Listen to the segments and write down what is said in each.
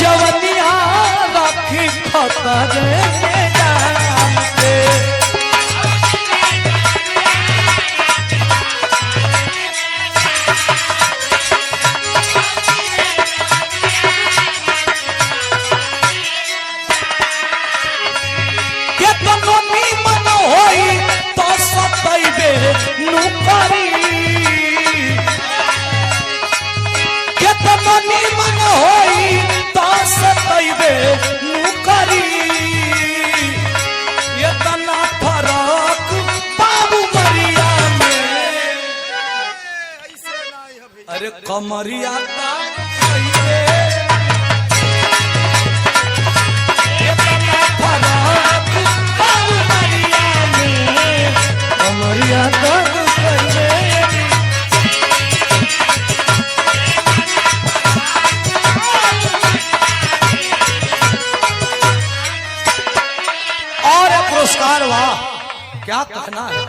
जवनिया रखी खतरे जानते नुकरी केतना निमन होई तो सतैबे नुकरी इतना फरक बाबू मरिया में अरे कमरिया का इतना फरक बाबू मरिया में कमरिया का पुरस्कार वाह क्या कहना है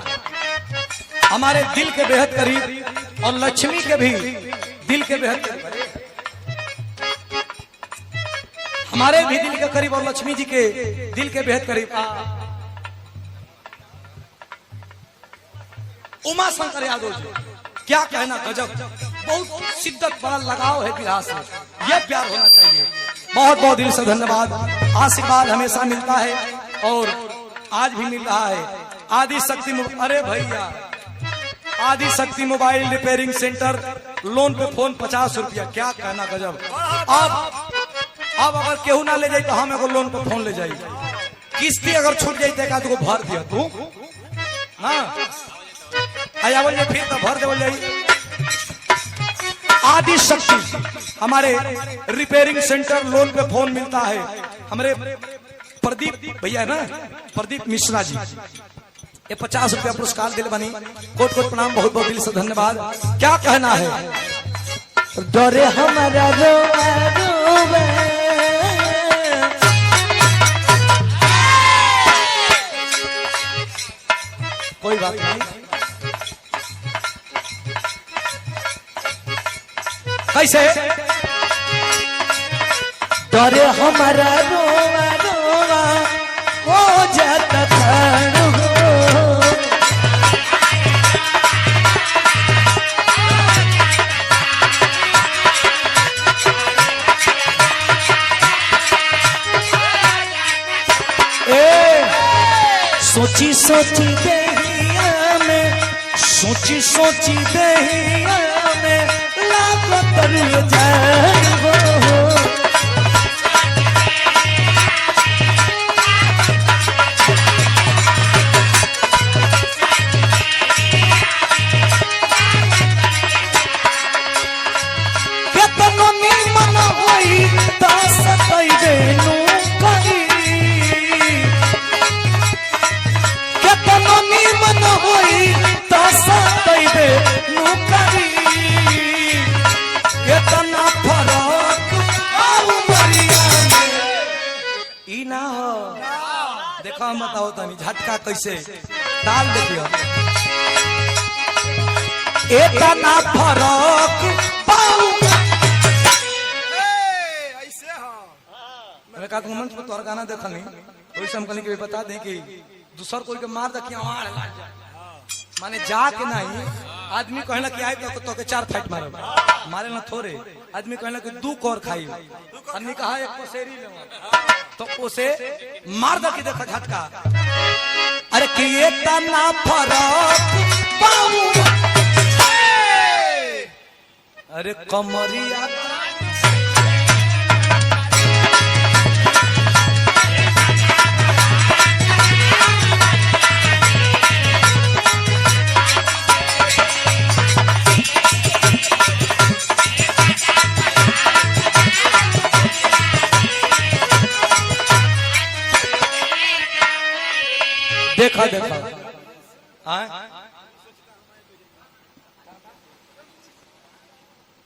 हमारे दिल के बेहद करीब और लक्ष्मी के भी दिल के बेहद करीब हमारे भी दिल के करीब और लक्ष्मी जी के दिल के बेहद करीब उमा शंकर यादव जी क्या कहना गजब बहुत शिद्दत बड़ा लगाव है बिरहा से ये प्यार होना चाहिए बहुत बहुत दिल से धन्यवाद आशीर्वाद हमेशा मिलता है और आज भी मिल रहा है आदि शक्ति अरे भैया आदि शक्ति मोबाइल रिपेयरिंग सेंटर लोन पे फोन 50 रुपया क्या कहना गजब अब अगर केहू ना ले जाए तो हम एगो लोन पे फोन ले जाइए किस्ती अगर छूट जाए तो भर दिया तू हाँ आया बोलिए फिर तो भर दे बोलिए आदि शक्ति हमारे रिपेयरिंग सेंटर लोन पे फोन मिलता है हमारे प्रदीप भैया ना प्रदीप मिश्रा जी ये 50 रुपया पुरस्कार दिल बनी कोट कोट प्रणाम बहुत बहुत दिल से धन्यवाद क्या कहना है डरे हमारा रोवे कोई बात नहीं कैसे डरे हमारा रोवा रोवा हो जाता सोची सोची देहिया में सोची सोची देहिया में लाखों तर जाए बताओ तनी झटका कैसे डाल देखियो इतना फरक ऐसे हां मैं का मंच पर तोर गाना देखनी ओइसे हम कहनी के बता दें कि दूसर कोई के मार दखिया मार लाग जा माने जा के नहीं आदमी कहला कि आइ तो के 4 फाइट मारो मारे ना थोड़े आदमी कहला कि 2 कोर खाई हमने कहा एक पसेरी ले तो उसे मार दे कि देखो झटका अरे कि इतना फरक बाबू अरे कमरिया देखा देखा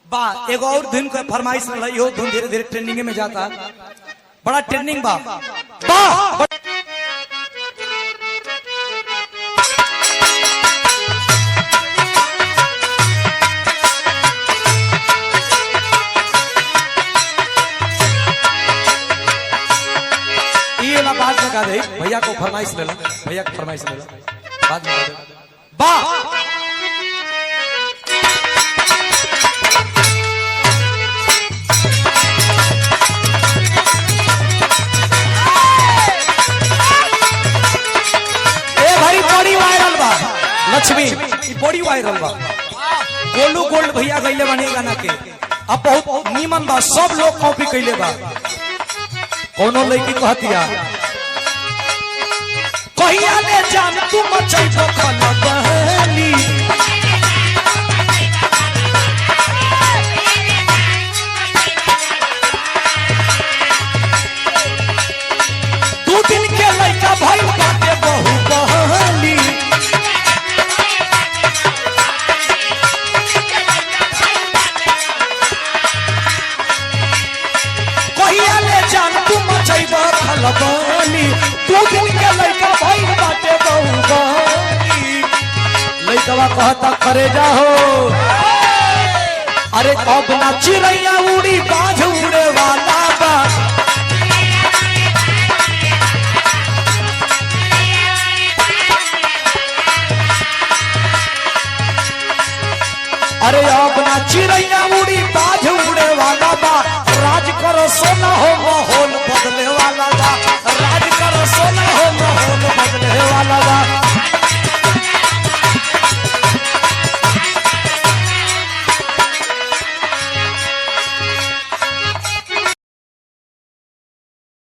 बा एगो और धुन का फरमाइश रही हो धुन धीरे धीरे ट्रेंडिंग में जाता बड़ा ट्रेंडिंग बा गा दे भैया को फरमाइश ले लो, भैया को फरमाइश ले लो, बाद में वाह बड़ी वायरल बा लक्ष्मी, बड़ी वायरल बा। गोलू गोल्ड भैया गईले बने गाना के, अब बहुत नीमन बा, सब लोग कॉपी कैले बा। कोनो लड़की कहतिया कहिया ले जान तू मचई तो खला बहनी, दू दिन के लड़का भाई बाटे बहु बहनी, कहिया ले जान तू मचई तो खला बहनी, दू दिन के लड़का भाई बाटे बहु बहनी। लड़कवा कहता करे जाहो अरे अब ना चिड़ैया उड़ी बाझ उड़े वाला बा, अरे अब ना चिड़ैया